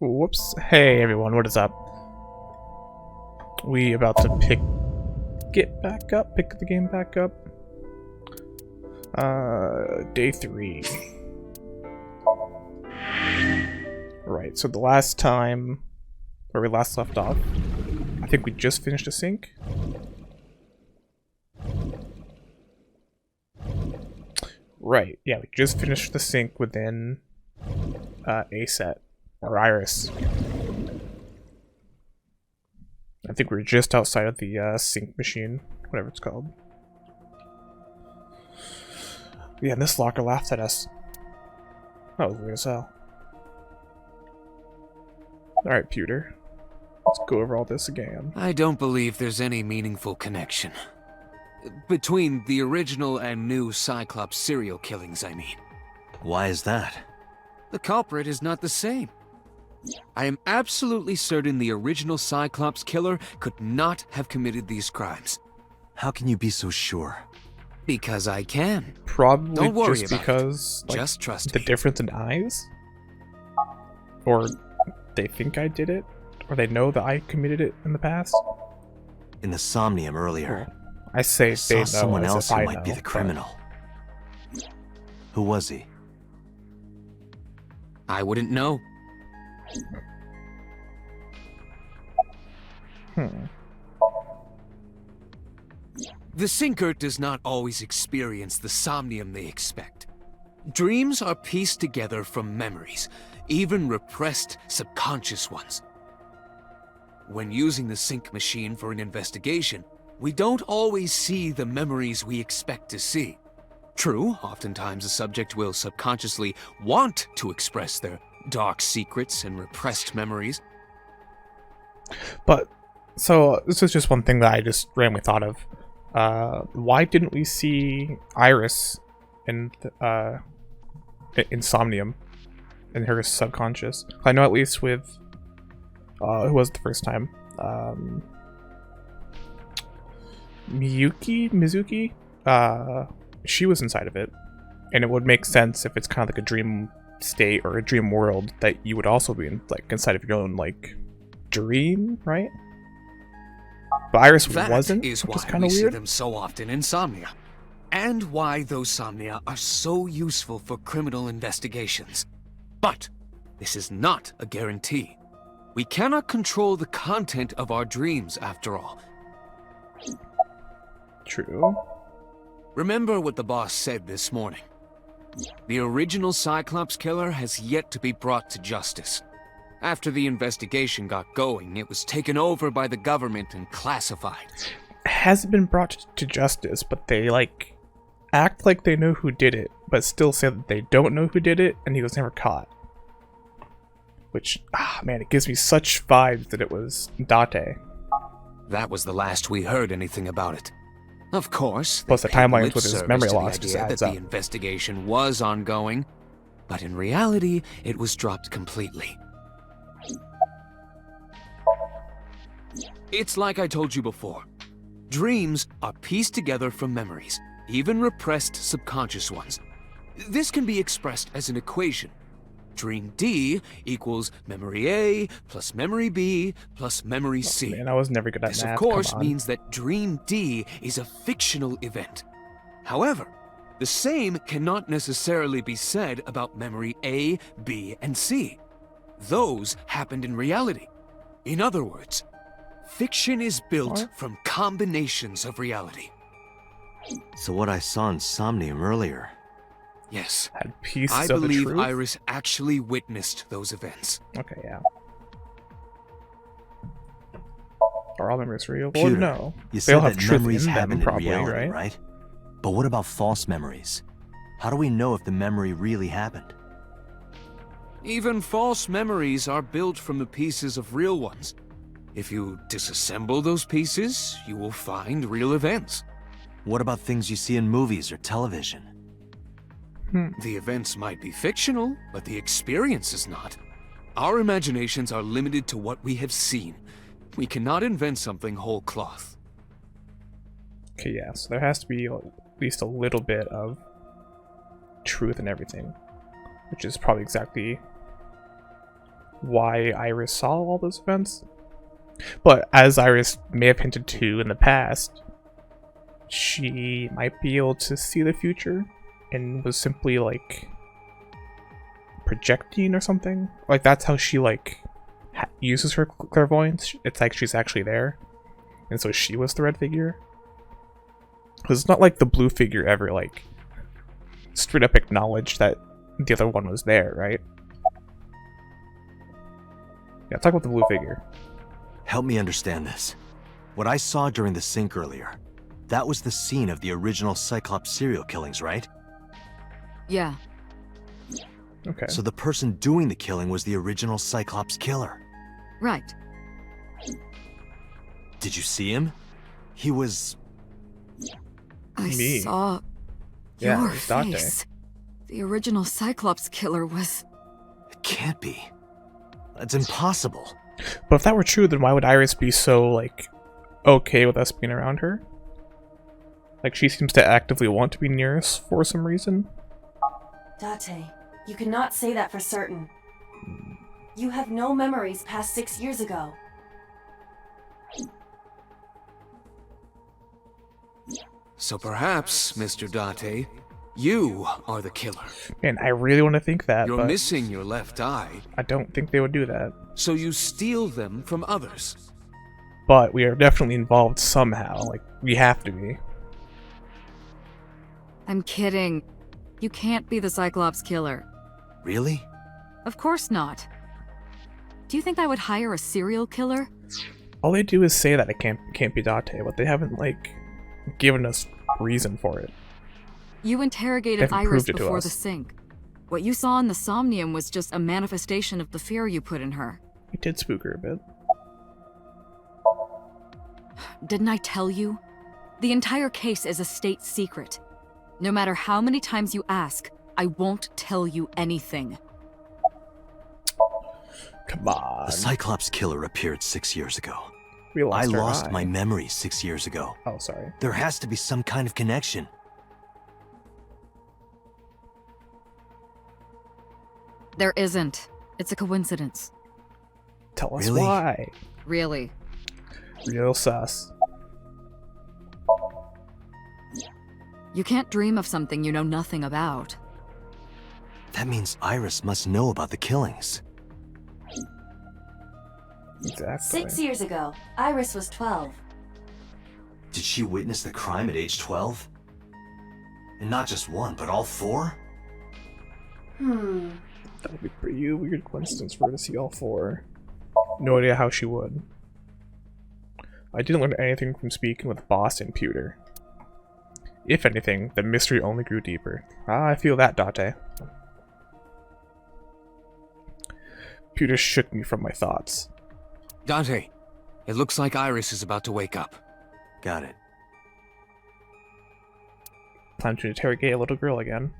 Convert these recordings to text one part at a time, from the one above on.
Whoops. Hey everyone, what is up? We about to pick the game back up. Day 3. Right, so the last time where we last left off, I think we just finished a sync. Right, yeah, we just finished the sync within A set, or Iris. I think we're just outside of the sync machine, whatever it's called. Yeah, and this locker laughed at us. That was weird as hell. Alright, Pewter. Let's go over all this again. I don't believe there's any meaningful connection. Between the original and new Cyclops serial killings, I mean. Why is that? The culprit is not the same. I am absolutely certain the original Cyclops killer could not have committed these crimes. How can you be so sure? Because I can. Probably Don't worry just about because it. Just trust the me. difference in eyes? Or they think I did it? Or they know that I committed it in the past? In the Somnium earlier, I say I they know saw someone as else if who I might be know, the but- criminal. Who was he? I wouldn't know. The Sinker does not always experience the somnium they expect. Dreams are pieced together from memories, even repressed subconscious ones. When using the sync machine for an investigation, we don't always see the memories we expect to see. True, oftentimes a subject will subconsciously want to express their dark secrets and repressed memories. But, so, this is just one thing that I just randomly thought of. Why didn't we see Iris in Somnium in her subconscious? I know at least with who was it the first time? Mizuki? She was inside of it. And it would make sense if it's kind of like a dream state or a dream world that you would also be in, like, inside of your own, like, dream, right? But Iris wasn't, That is which is why kind we of see weird. them so often in Somnia. And why those Somnia are so useful for criminal investigations. But this is not a guarantee. We cannot control the content of our dreams, after all. True. Remember what the boss said this morning. The original Cyclops killer has yet to be brought to justice. After the investigation got going, it was taken over by the government and classified. Hasn't been brought to justice, but they, like, act like they know who did it, but still say that they don't know who did it, and he was never caught. Which, man, it gives me such vibes that it was Date. That was the last we heard anything about it. Of course, Plus the they paid timelines lip with his service memory to the loss just idea adds that up. the investigation was ongoing, but in reality, it was dropped completely. It's like I told you before. Dreams are pieced together from memories, even repressed subconscious ones. This can be expressed as an equation. Dream D equals memory A plus memory B plus memory C. Man, I was never good at This, math. of course, Come on. means that Dream D is a fictional event. However, the same cannot necessarily be said about memory A, B, and C. Those happened in reality. In other words, fiction is built What? from combinations of reality. So what I saw in Somnium earlier, Yes, Had pieces I of the believe truth. Iris actually witnessed those events. Okay, yeah. Are all memories real? Pewter, Well, no. you They all said have that truth memories in happen them, in probably, reality, right? right? But what about false memories? How do we know if the memory really happened? Even false memories are built from the pieces of real ones. If you disassemble those pieces, you will find real events. What about things you see in movies or television? The events might be fictional, but the experience is not. Our imaginations are limited to what we have seen. We cannot invent something whole cloth. Okay, yeah, so there has to be at least a little bit of truth in everything. Which is probably exactly why Iris saw all those events. But as Iris may have hinted to in the past, she might be able to see the future and was simply like projecting or something. Like that's how she like uses her clairvoyance. It's like she's actually there, and so she was the red figure. Because it's not like the blue figure ever like straight up acknowledged that the other one was there, right? Yeah, talk about the blue figure. Help me understand this. What I saw during the sink earlier, that was the scene of the original Cyclops serial killings, right? Yeah. Okay. So the person doing the killing was the original Cyclops killer. Right. Did you see him? He was... I Me. saw Yeah, your it's Dante. face. The original Cyclops killer was... It can't be. That's impossible. But if that were true, then why would Iris be so, like, okay with us being around her? Like, she seems to actively want to be near us for some reason. Date, you cannot say that for certain. You have no memories past 6 years ago. So perhaps, Mr. Date, you are the killer. Man, I really want to think that, You're but missing your left eye, I don't think they would do that. so you steal them from others. But we are definitely involved somehow. Like, we have to be. I'm kidding. You can't be the Cyclops killer. Really? Of course not. Do you think I would hire a serial killer? All they do is say that it can't be Date, but they haven't, like, given us reason for it. You They interrogated haven't Iris proved it to before us. the sink. What you saw in the Somnium was just a manifestation of the fear you put in her. We did spook her a bit. Didn't I tell you? The entire case is a state secret. No matter how many times you ask, I won't tell you anything. Come on. The Cyclops killer appeared 6 years ago. We I lost our lost eye. my memory 6 years ago. Oh, sorry. There has to be some kind of connection. There isn't. It's a coincidence. Tell us Really? why. Really. Real sus. You can't dream of something you know nothing about. That means Iris must know about the killings. Exactly. 6 years ago, Iris was 12. Did she witness the crime at age 12? And not just one, but all four? That would be a pretty weird coincidence for her to see all four. No idea how she would. I didn't learn anything from speaking with Boss and Pewter. If anything, the mystery only grew deeper. Ah, I feel that, Date. Pewter shook me from my thoughts. Dante, it looks like Iris is about to wake up. Got it. Time to interrogate a little girl again.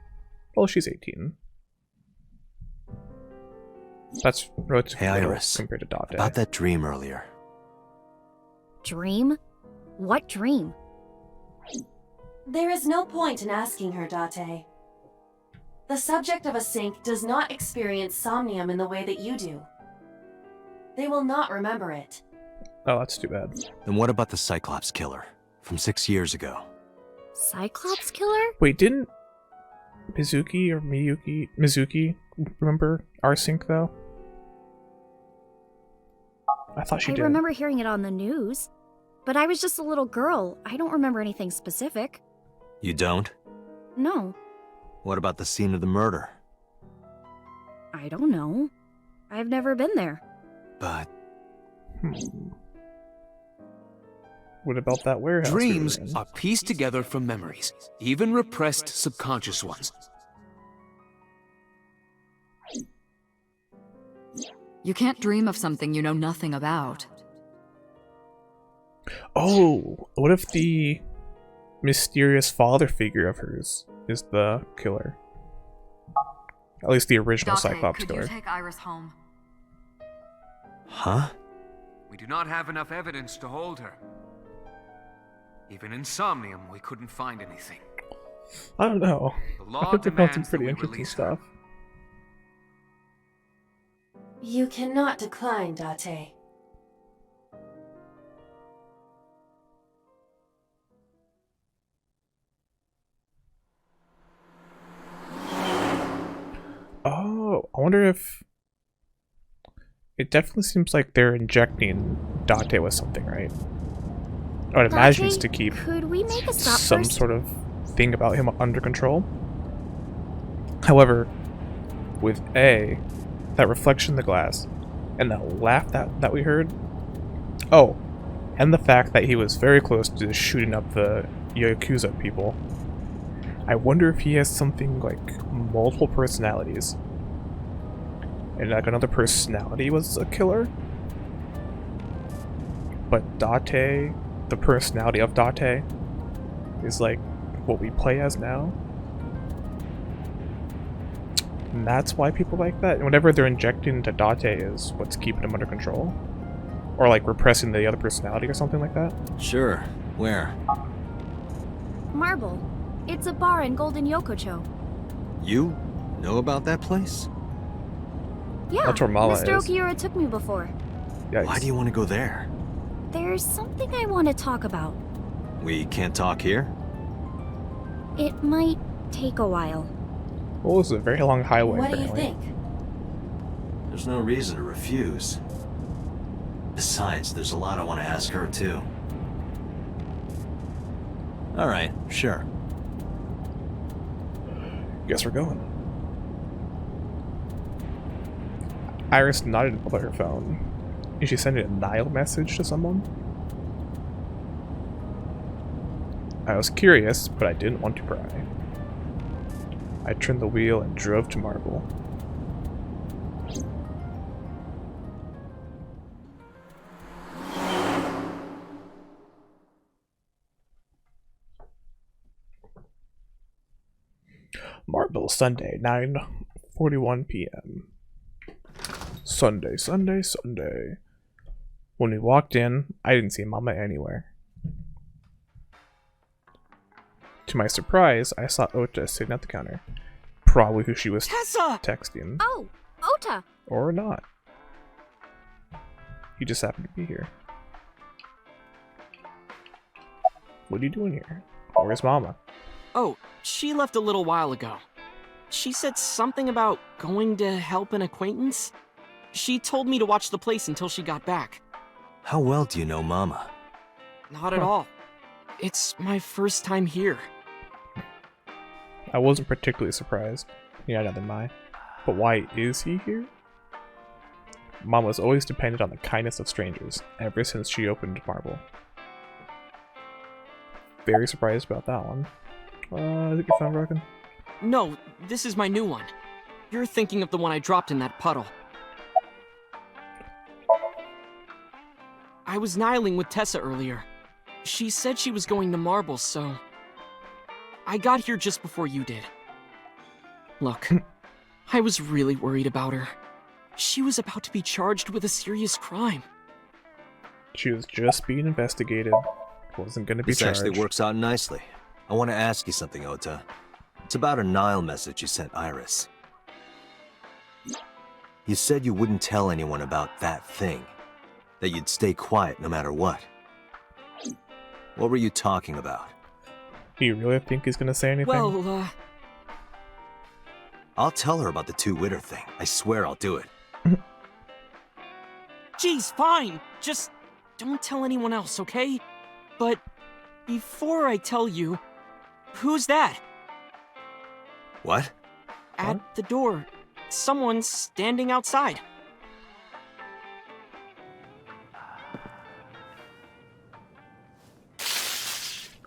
Well, she's 18. That's relatively Hey, little Iris. compared to Date. About that dream earlier. Dream? What dream? There is no point in asking her, Date. The subject of a sink does not experience somnium in the way that you do. They will not remember it. Oh, that's too bad. Then what about the Cyclops killer from 6 years ago? Cyclops killer? Wait, didn't Mizuki remember our sync though? I thought she I did. remember hearing it on the news. But I was just a little girl. I don't remember anything specific. You don't? No, What about the scene of the murder? I don't know. I've never been there. But What about that warehouse? we were Dreams in? are pieced together from memories, even repressed subconscious ones. You can't dream of something you know nothing about. Oh, what if the mysterious father figure of hers is the killer? At least the original Date, Cyclops could killer. you take Iris home? huh? We do not have enough evidence to hold her. Even in Somnium, we couldn't find anything. I don't know. The I law think they found some demands that pretty we interesting release her. stuff. You cannot decline, Date. Oh, I wonder if... It definitely seems like they're injecting Date with something, right? I would imagine it's to keep could we make a stop some first? sort of thing about him under control. However, with A, that reflection in the glass, and that laugh that we heard, oh, and the fact that he was very close to shooting up the Yakuza people, I wonder if he has something like multiple personalities. And like another personality was a killer. But Date, the personality of Date, is like what we play as now. And that's why people like that. And whatever they're injecting into Date is what's keeping him under control. Or like repressing the other personality or something like that. Sure. Where? Marble. It's a bar in Golden Yokocho. You know about that place? Yeah, That's where Mala Mr. is. Okiura took me before. Yikes. Why do you want to go there? There's something I want to talk about. We can't talk here? It might take a while. Well, this is a very long highway. What do you apparently. think? There's no reason to refuse. Besides, there's a lot I want to ask her, too. Alright, sure. Guess we're going. Iris nodded and pulled out her phone. Is she sending a Nile message to someone? I was curious, but I didn't want to pry. I turned the wheel and drove to Marble. Marble, Sunday, 9:41 p.m. Sunday, Sunday, Sunday. When we walked in, I didn't see Mama anywhere. To my surprise, I saw Ota sitting at the counter. Probably who she was Tessa! texting. Oh, Ota! Or not. He just happened to be here. What are you doing here? Where's Mama? Oh, she left a little while ago. She said something about going to help an acquaintance. She told me to watch the place until she got back. How well do you know Mama? Not at all. It's my first time here. I wasn't particularly surprised. Yeah, neither am I. But why is he here? Mama's always depended on the kindness of strangers, ever since she opened Marble. Very surprised about that one. Is it your phone broken? No, this is my new one. You're thinking of the one I dropped in that puddle. I was nihiling with Tessa earlier. She said she was going to Marble, so... I got here just before you did. Look, I was really worried about her. She was about to be charged with a serious crime. She was just being investigated. Wasn't gonna be This charged. actually works out nicely. I want to ask you something, Ota. It's about a Nile message you sent Iris. You said you wouldn't tell anyone about that thing. That you'd stay quiet no matter what. What were you talking about? Do you really think he's gonna say anything? Well, I'll tell her about the two-witter thing. I swear I'll do it. geez, fine. Just don't tell anyone else, okay? But before I tell you, who's that? What? At What? the door. Someone's standing outside.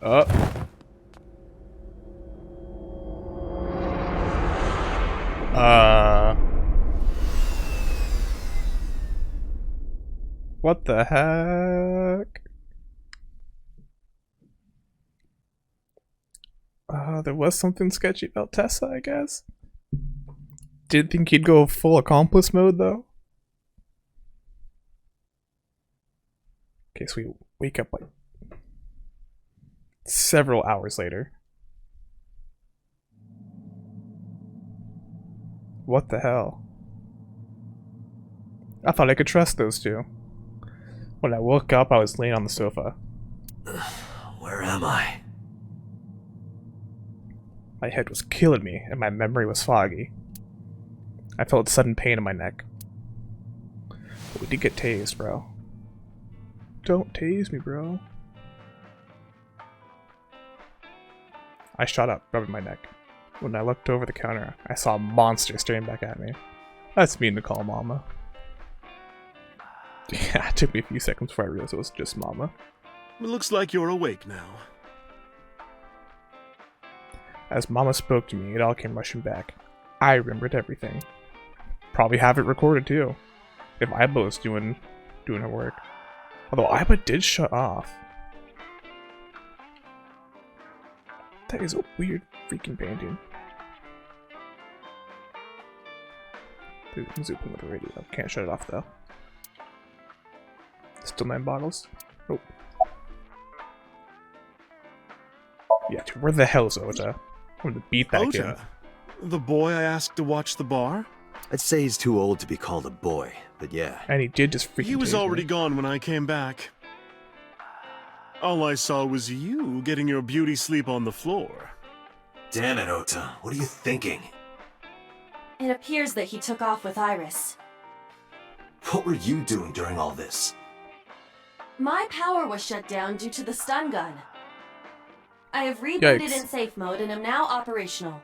Oh. What the heck? There was something sketchy about Tessa, I guess. Didn't think he'd go full accomplice mode, though. Okay, so we wake up like several hours later. What the hell? I thought I could trust those two. When I woke up, I was laying on the sofa. Where am I? My head was killing me, and my memory was foggy. I felt sudden pain in my neck. But we did get tased, bro. Don't tase me, bro. I shot up, rubbing my neck. When I looked over the counter, I saw a monster staring back at me. That's mean to call Mama. Yeah, it took me a few seconds before I realized it was just Mama. It looks like you're awake now. As Mama spoke to me, it all came rushing back. I remembered everything. Probably have it recorded too. If Iba was doing her work. Although Iba did shut off. That is a weird freaking painting. Dude, I'm zooming with the radio. Can't shut it off though. Still 9 bottles. Oh. Yeah, dude, where the hell is Ota? I'm gonna beat that kid. Ota? The boy I asked to watch the bar? I'd say he's too old to be called a boy, but yeah. And he did just freaking He was tase already me. gone when I came back. All I saw was you getting your beauty sleep on the floor. Damn it, Ota. What are you thinking? It appears that he took off with Iris. What were you doing during all this? My power was shut down due to the stun gun. I have rebooted Yikes. in safe mode and am now operational.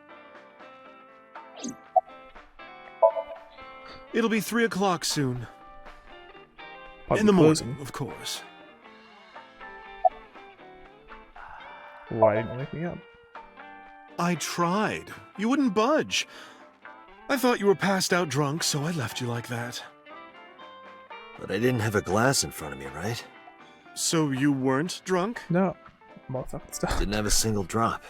It'll be 3 o'clock soon. Probably In the closing. morning, of course. Why didn't you wake me up? I tried. You wouldn't budge. I thought you were passed out drunk, so I left you like that. But I didn't have a glass in front of me, right? So you weren't drunk? No. Motherfucking stuff. Didn't have a single drop.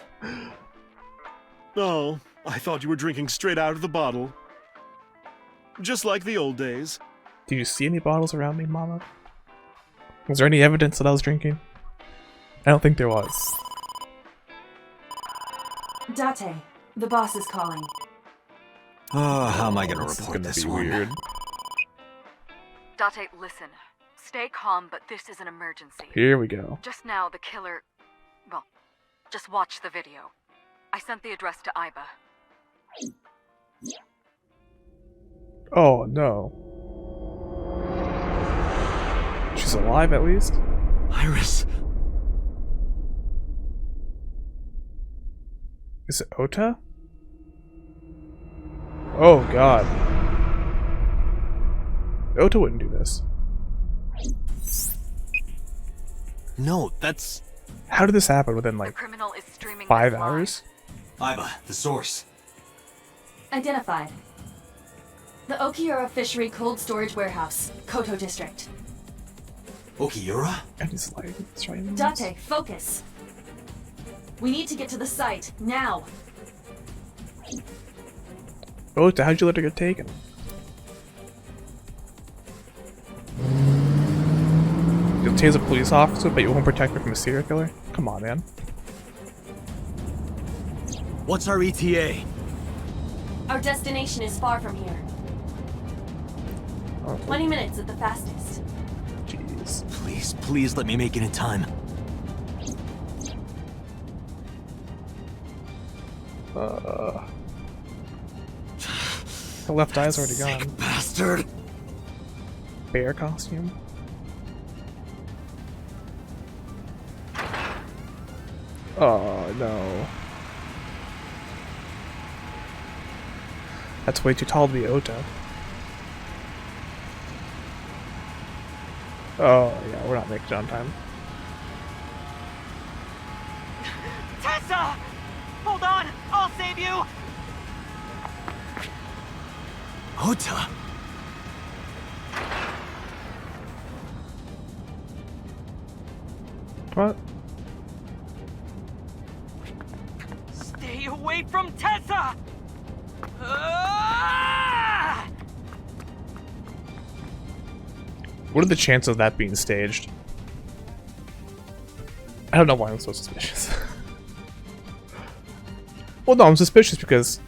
Oh, I thought you were drinking straight out of the bottle. Just like the old days. Did you see any bottles around me, Mama? Was there any evidence that I was drinking? I don't think there was. Date, the boss is calling. Oh, how am I gonna This is report gonna this be one? weird. Date, listen. Stay calm, but this is an emergency. Here we go. Just now, the killer... Well, just watch the video. I sent the address to Iba. Oh no. She's alive at least? Iris! Is it Ota? Oh god. Ota wouldn't do this. No, that's... How did this happen within The like criminal is streaming 5 this live. hours? Iba, the source. Identified. The Okiura Fishery Cold Storage Warehouse, Koto District. Okiura? And his light is shining. Date, focus. We need to get to the site, now. Ota, how'd you let her get taken? You'll tase a police officer, but you won't protect her from a serial killer? Come on, man. What's our ETA? Our destination is far from here. Oh, 20 minutes at the fastest. jeez. Please, please let me make it in time. The left eye's already Sick gone. bastard! Bear costume? Oh no. That's way too tall to be Ota. Oh yeah, we're not making it on time. Tessa! Hold on! I'll save you! Ota! What? Stay away from Tessa! Ah! What are the chances of that being staged? I don't know why I'm so suspicious. Well, no, I'm suspicious because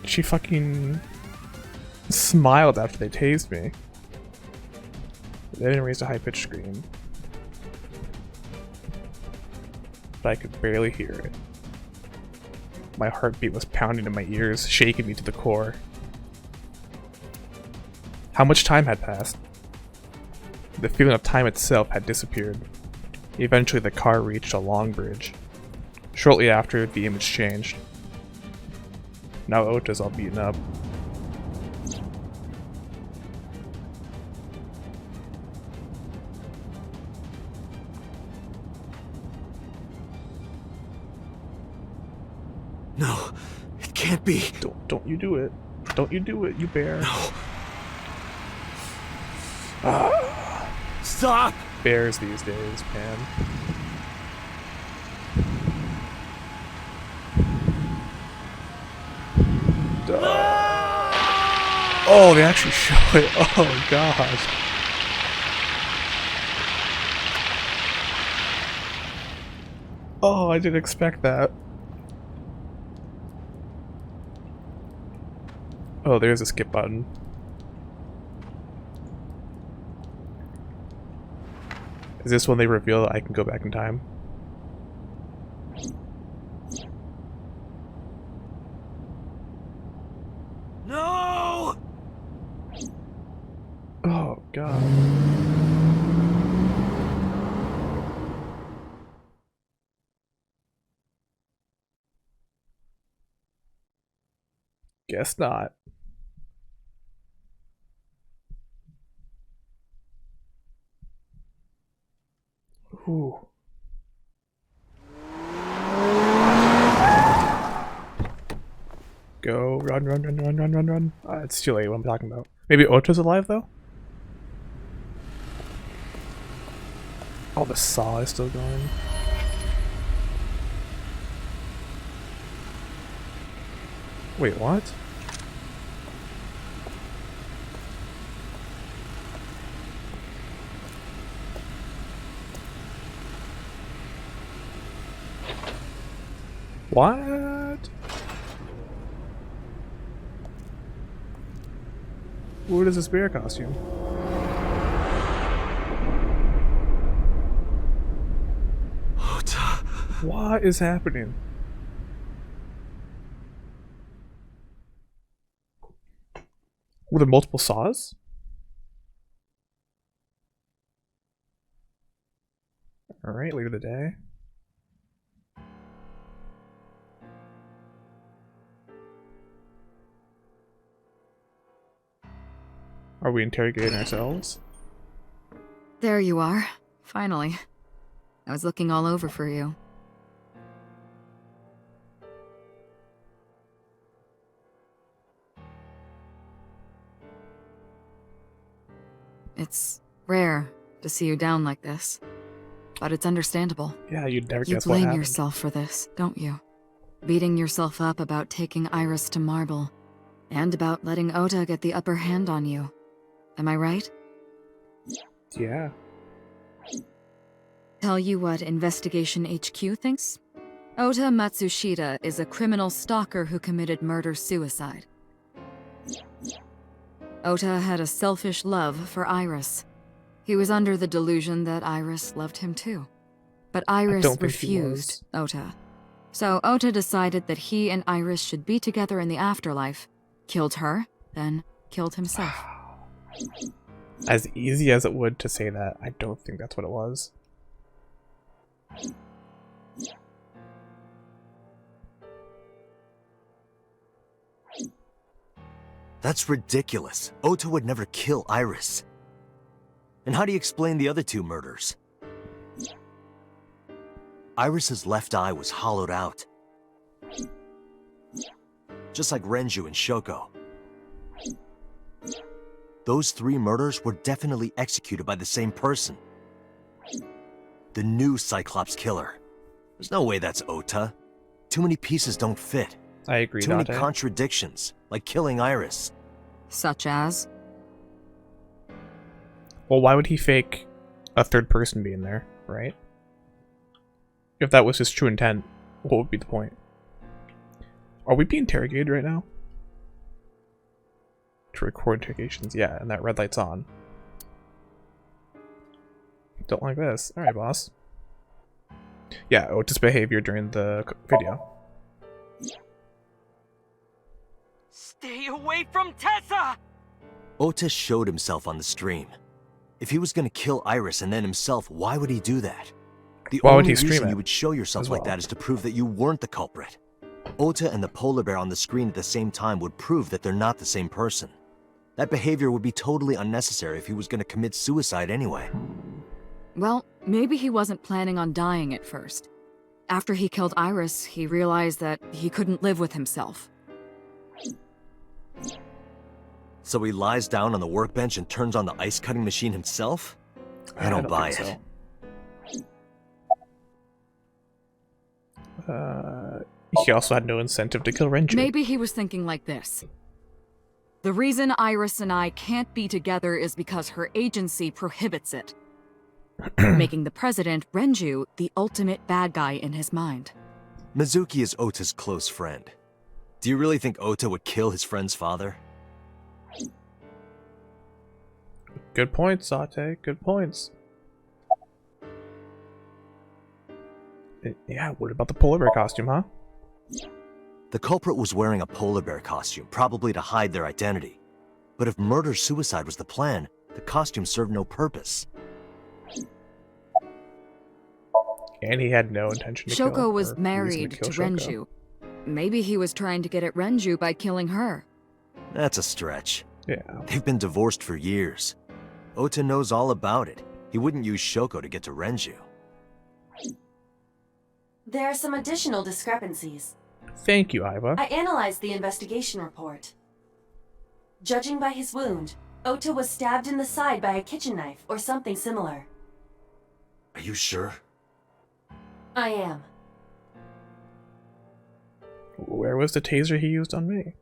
she fucking smiled after they tased me. They didn't raise a high-pitched scream. But I could barely hear it. My heartbeat was pounding in my ears, shaking me to the core. How much time had passed? The feeling of time itself had disappeared. Eventually the car reached a long bridge. Shortly after, the image changed. Now Ota's all beaten up. No, it can't be. Don't you do it. Don't you do it, you bear. No. Stop! Bears these days, man. Oh, they actually show it. Oh, gosh. Oh, I didn't expect that. Oh, there's a skip button. Is this when they reveal that I can go back in time? No! Oh, God. Guess not. Ooh. Go, run, run, run, run, run, run, run. It's too late, what I'm talking about. Maybe Oto's alive, though? Oh, the saw is still going. Wait, what? What? What is this bear costume? Ota. What is happening? Were there multiple saws? Alright, later the day. Are we interrogating ourselves? There you are. Finally. I was looking all over for you. It's rare to see you down like this, but it's understandable. Yeah, you'd never You guess what blame happened. yourself for this, don't you? Beating yourself up about taking Iris to Marble, and about letting Ota get the upper hand on you. Am I right? Yeah. Tell you what Investigation HQ thinks? Ota Matsushita is a criminal stalker who committed murder-suicide. Ota had a selfish love for Iris. He was under the delusion that Iris loved him too. But Iris don't think he refused Ota. So Ota decided that he and Iris should be together in the afterlife, killed her, then killed himself. As easy as it would to say that, I don't think that's what it was. That's ridiculous. Ota would never kill Iris. And how do you explain the other two murders? Iris's left eye was hollowed out. Just like Renju and Shoko. Those three murders were definitely executed by the same person. The new Cyclops killer. There's no way that's Ota. Too many pieces don't fit. I agree, Too many Dante. contradictions, like killing Iris. Such as? Well, why would he fake a third person being there, right? If that was his true intent, what would be the point? Are we being interrogated right now? To record interrogations, yeah, and that red light's on. Don't like this. Alright, boss. Yeah, Ota's behavior during the video. Stay away from Tessa! Ota showed himself on the stream. If he was gonna kill Iris and then himself, why would he do that? The Why would only he stream reason it you would show yourself as like well? that is to prove that you weren't the culprit. Ota and the polar bear on the screen at the same time would prove that they're not the same person. That behavior would be totally unnecessary if he was gonna commit suicide anyway. Well, maybe he wasn't planning on dying at first. After he killed Iris, he realized that he couldn't live with himself. So he lies down on the workbench and turns on the ice cutting machine himself? I don't buy think it. so. He also had no incentive to kill Renju. Maybe he was thinking like this. The reason Iris and I can't be together is because her agency prohibits it, making the president, Renju, the ultimate bad guy in his mind. Mizuki is Ota's close friend. Do you really think Ota would kill his friend's father? Good points, Sate. Good points. Yeah, what about the polar bear costume, huh? The culprit was wearing a polar bear costume, probably to hide their identity. But if murder-suicide was the plan, the costume served no purpose. And he had no intention to kill Shoko was or married reason to kill Shoko. Renju. Maybe he was trying to get at Renju by killing her. That's a stretch. Yeah. They've been divorced for years. Ota knows all about it. He wouldn't use Shoko to get to Renju. There are some additional discrepancies. Thank you, Iva. I analyzed the investigation report. Judging by his wound, Ota was stabbed in the side by a kitchen knife or something similar. Are you sure? I am. Where was the taser he used on me?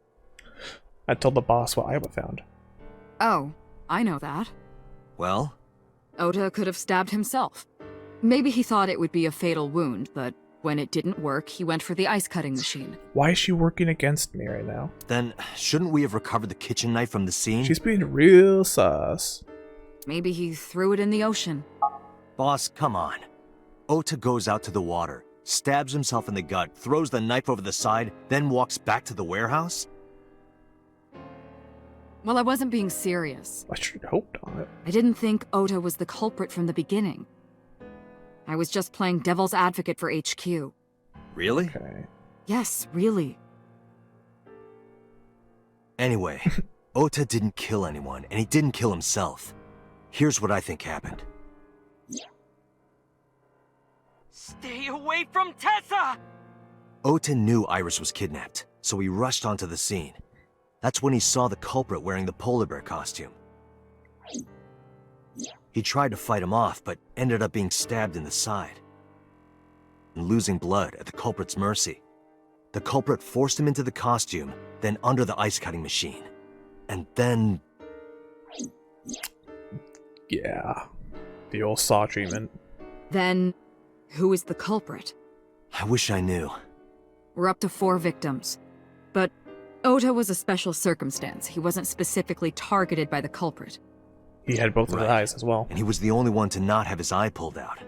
I told the boss what Iva found. Oh, I know that. Well? Ota could have stabbed himself. Maybe he thought it would be a fatal wound, but when it didn't work, he went for the ice cutting machine. Why is she working against me right now? Then, shouldn't we have recovered the kitchen knife from the scene? She's being real sus. Maybe he threw it in the ocean. Boss, come on. Ota goes out to the water, stabs himself in the gut, throws the knife over the side, then walks back to the warehouse? Well, I wasn't being serious. I should hope not. I didn't think Ota was the culprit from the beginning. I was just playing devil's advocate for HQ. Really? Okay. Yes, really. Anyway, Ota didn't kill anyone, and he didn't kill himself. Here's what I think happened. Stay away from Tessa! Ota knew Iris was kidnapped, so he rushed onto the scene. That's when he saw the culprit wearing the polar bear costume. He tried to fight him off, but ended up being stabbed in the side and losing blood at the culprit's mercy. The culprit forced him into the costume, then under the ice cutting machine. And then... Yeah. The old saw treatment. Then, who is the culprit? I wish I knew. We're up to 4 victims. But Ota was a special circumstance. He wasn't specifically targeted by the culprit. He had both of his Right. eyes as well. And he was the only one to not have his eye pulled out.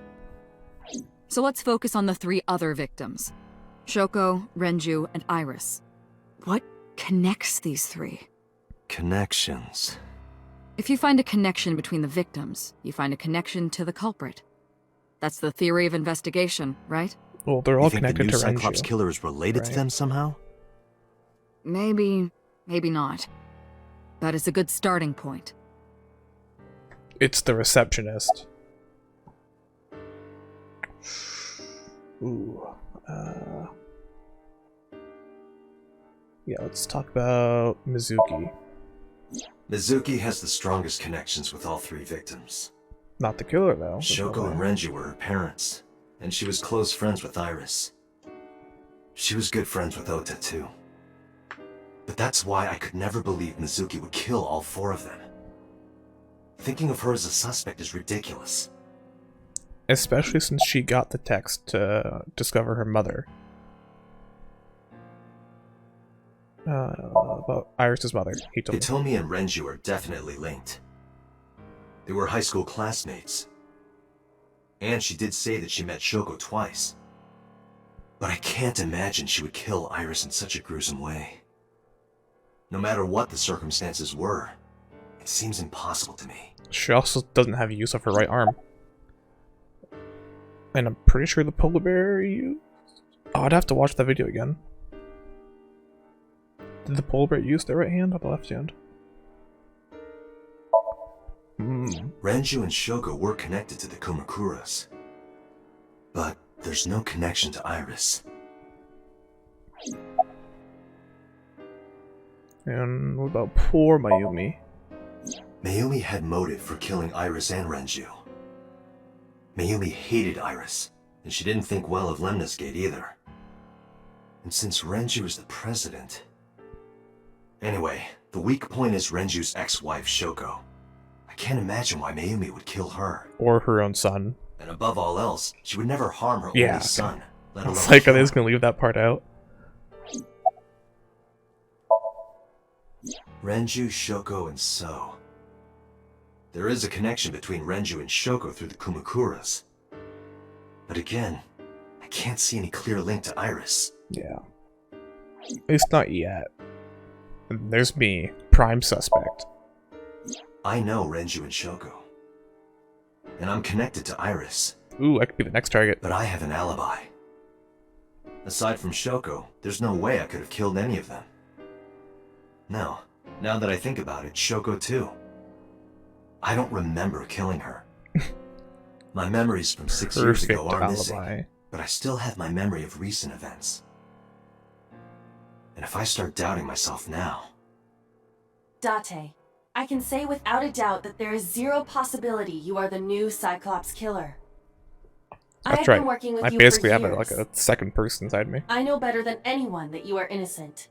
So let's focus on the 3 other victims. Shoko, Renju, and Iris. What connects these 3? Connections. If you find a connection between the victims, you find a connection to the culprit. That's the theory of investigation, right? Well, they're all You think the connected new to Cyclops Renju. killer is related to right? them somehow? Maybe, maybe not. But it's a good starting point. It's the receptionist. Ooh. Yeah, let's talk about Mizuki. Mizuki has the strongest connections with all 3 victims. Not the killer, though. Shoko and Renju were her parents, and she was close friends with Iris. She was good friends with Ota, too. But that's why I could never believe Mizuki would kill all 4 of them. Thinking of her as a suspect is ridiculous. Especially since she got the text to discover her mother. About Iris' mother. He told me. Hitomi and Renju are definitely linked. They were high school classmates. And she did say that she met Shoko twice. But I can't imagine she would kill Iris in such a gruesome way. No matter what the circumstances were, it seems impossible to me. She also doesn't have use of her right arm. And I'm pretty sure the polar bear used... Oh, I'd have to watch that video again. Did the polar bear use their right hand or the left hand? Renju and Shoko were connected to the Kumakuras. But there's no connection to Iris. And what about poor Mayumi? Mayumi had motive for killing Iris and Renju. Mayumi hated Iris, and she didn't think well of Lemnis Gate either. And since Renju is the president... Anyway, the weak point is Renju's ex-wife, Shoko. I can't imagine why Mayumi would kill her. Or her own son. And above all else, she would never harm her Yeah, only son, let alone it's like, are kill they just him. gonna leave that part out? Renju, Shoko, and So. There is a connection between Renju and Shoko through the Kumakuras. But again, I can't see any clear link to Iris. Yeah. At least not yet. And there's me, prime suspect. I know Renju and Shoko. And I'm connected to Iris. Ooh, I could be the next target. But I have an alibi. Aside from Shoko, there's no way I could have killed any of them. No, now that I think about it, Shoko too. I don't remember killing her. My memories from 6 years ago Perfect are missing, alibi. but I still have my memory of recent events. And if I start doubting myself now... Date, I can say without a doubt that there is zero possibility you are the new Cyclops killer. I have That's been working right. with I you basically for have years. like a second person inside me. I know better than anyone that you are innocent.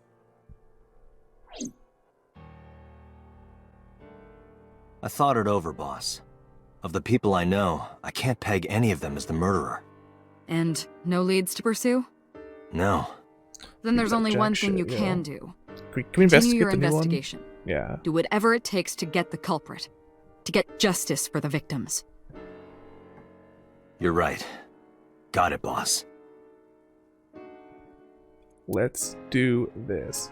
I thought it over, boss. Of the people I know, I can't peg any of them as the murderer. And no leads to pursue? No. Then there's That only jack one thing you shit, can yeah. do. Can we Continue investigate your the new one? investigation. Yeah. Do whatever it takes to get the culprit. To get justice for the victims. You're right. Got it, boss. Let's do this.